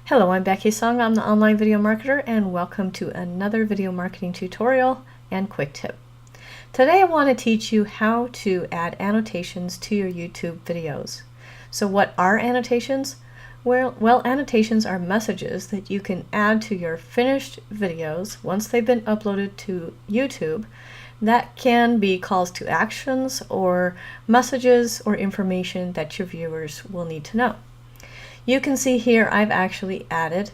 Hello, I'm Becky Sung. I'm the online video marketer, and welcome to another video marketing tutorial and quick tip. Today I want to teach you how to add annotations to your YouTube videos. So what are annotations? Well, annotations are messages that you can add to your finished videos once they've been uploaded to YouTube. That can be calls to actions or messages or information that your viewers will need to know. You can see here I've actually added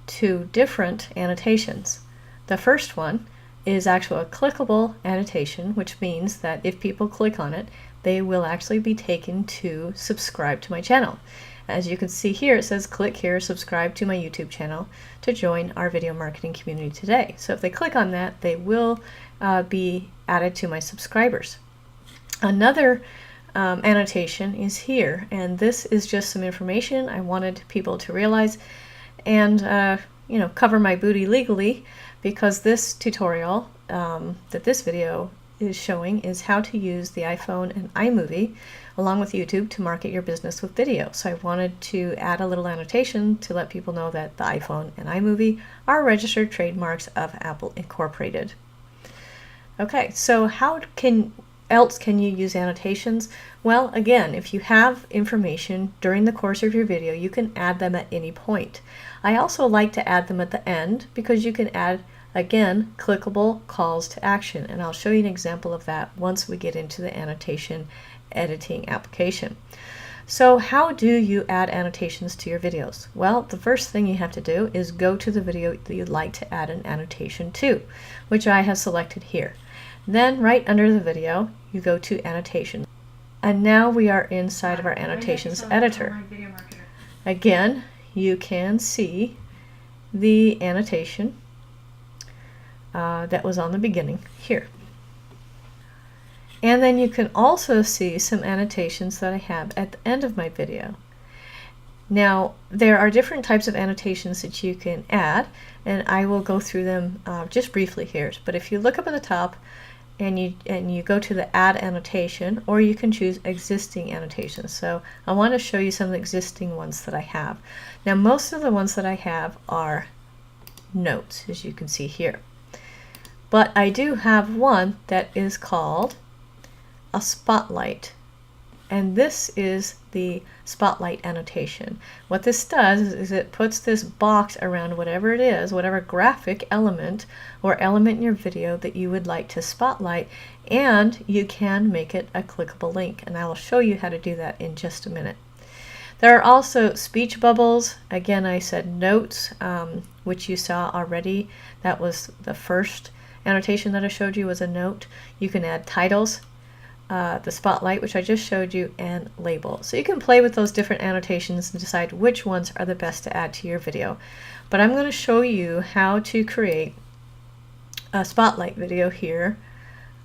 two different annotations. The first one is actually a clickable annotation, which means that if people click on it, they will actually be taken to subscribe to my channel. As you can see here, it says click here, subscribe to my YouTube channel to join our video marketing community today. So if they click on that, they will be added to my subscribers. Another annotation is here, and this is just some information I wanted people to realize and cover my booty legally, because this tutorial that this video is showing is how to use the iPhone and iMovie along with YouTube to market your business with video. So I wanted to add a little annotation to let people know that the iPhone and iMovie are registered trademarks of Apple Incorporated. Okay, so how else can you use annotations? Well, again, if you have information during the course of your video, you can add them at any point. I also like to add them at the end because you can add, again, clickable calls to action, and I'll show you an example of that once we get into the annotation editing application. So how do you add annotations to your videos? Well, the first thing you have to do is go to the video that you'd like to add an annotation to, which I have selected here. Then right under the video, you go to annotations. And now we are inside of our annotations editor. Again, you can see the annotation that was on the beginning here. And then you can also see some annotations that I have at the end of my video. Now, there are different types of annotations that you can add, and I will go through them just briefly here. But if you look up at the top, and you go to the add annotation, or you can choose existing annotations. So I want to show you some existing ones that I have. Now most of the ones that I have are notes, as you can see here. But I do have one that is called a spotlight. And this is the spotlight annotation. What this does is it puts this box around whatever it is, whatever graphic element or element in your video that you would like to spotlight, and you can make it a clickable link. And I will show you how to do that in just a minute. There are also speech bubbles. Again, I said notes, which you saw already. That was the first annotation that I showed you, was a note. You can add titles. The spotlight, which I just showed you, and label. So you can play with those different annotations and decide which ones are the best to add to your video. But I'm going to show you how to create a spotlight video here,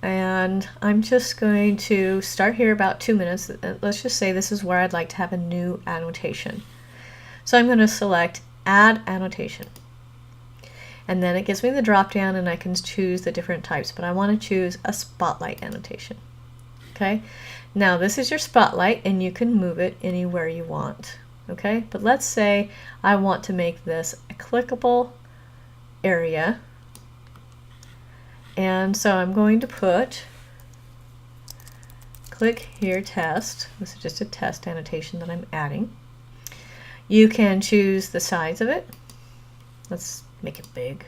and I'm just going to start here about 2 minutes. Let's just say this is where I'd like to have a new annotation. So I'm going to select add annotation, and then it gives me the drop down and I can choose the different types, but I want to choose a spotlight annotation. Okay, now this is your spotlight and you can move it anywhere you want. Okay, but let's say I want to make this a clickable area, and so I'm going to put click here test. This is just a test annotation that I'm adding. You can choose the size of it. Let's make it big.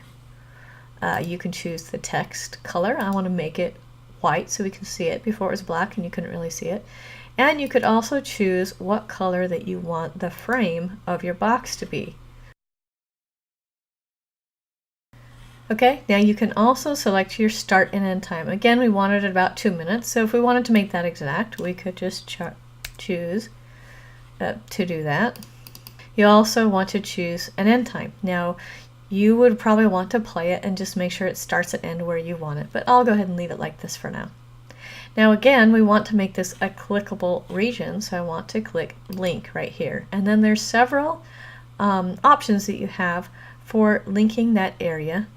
You can choose the text color. I want to make it white so we can see it. Before it was black and you couldn't really see it. And you could also choose what color that you want the frame of your box to be. Okay, now you can also select your start and end time. Again, we wanted it about 2 minutes, so if we wanted to make that exact, we could just choose to do that. You also want to choose an end time. Now, you would probably want to play it and just make sure it starts and ends where you want it, but I'll go ahead and leave it like this for now. Now again, we want to make this a clickable region, so I want to click link right here. And then there's several options that you have for linking that area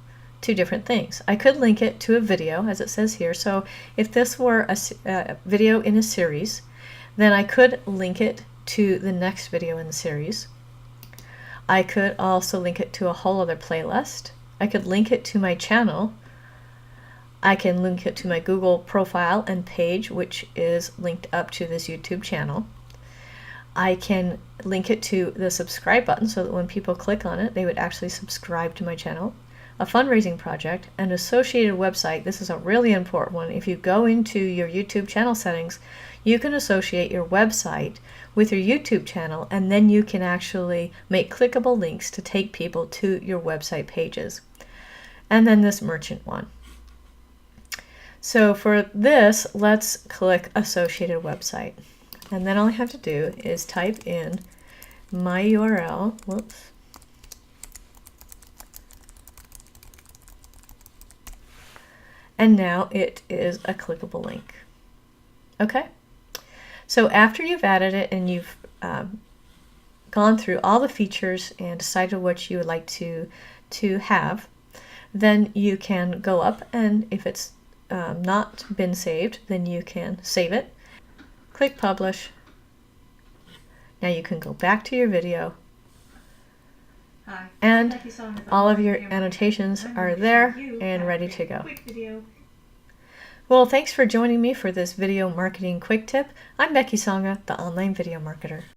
to different things. I could link it to a video, as it says here. So if this were a video in a series, then I could link it to the next video in the series. I could also link it to a whole other playlist. I could link it to my channel. I can link it to my Google profile and page, which is linked up to this YouTube channel. I can link it to the subscribe button so that when people click on it, they would actually subscribe to my channel. A fundraising project, an associated website. This is a really important one. If you go into your YouTube channel settings, you can associate your website with your YouTube channel, and then you can actually make clickable links to take people to your website pages. And then this merchant one. So for this, let's click associated website. And then all I have to do is type in my URL. Whoops. And now it is a clickable link. Okay? So after you've added it and you've gone through all the features and decided what you would like to have, then you can go up, and if it's not been saved, then you can save it. Click publish. Now you can go back to your video. And all of your annotations are there and ready to go. Well, thanks for joining me for this video marketing quick tip. I'm Becky Songa, the online video marketer.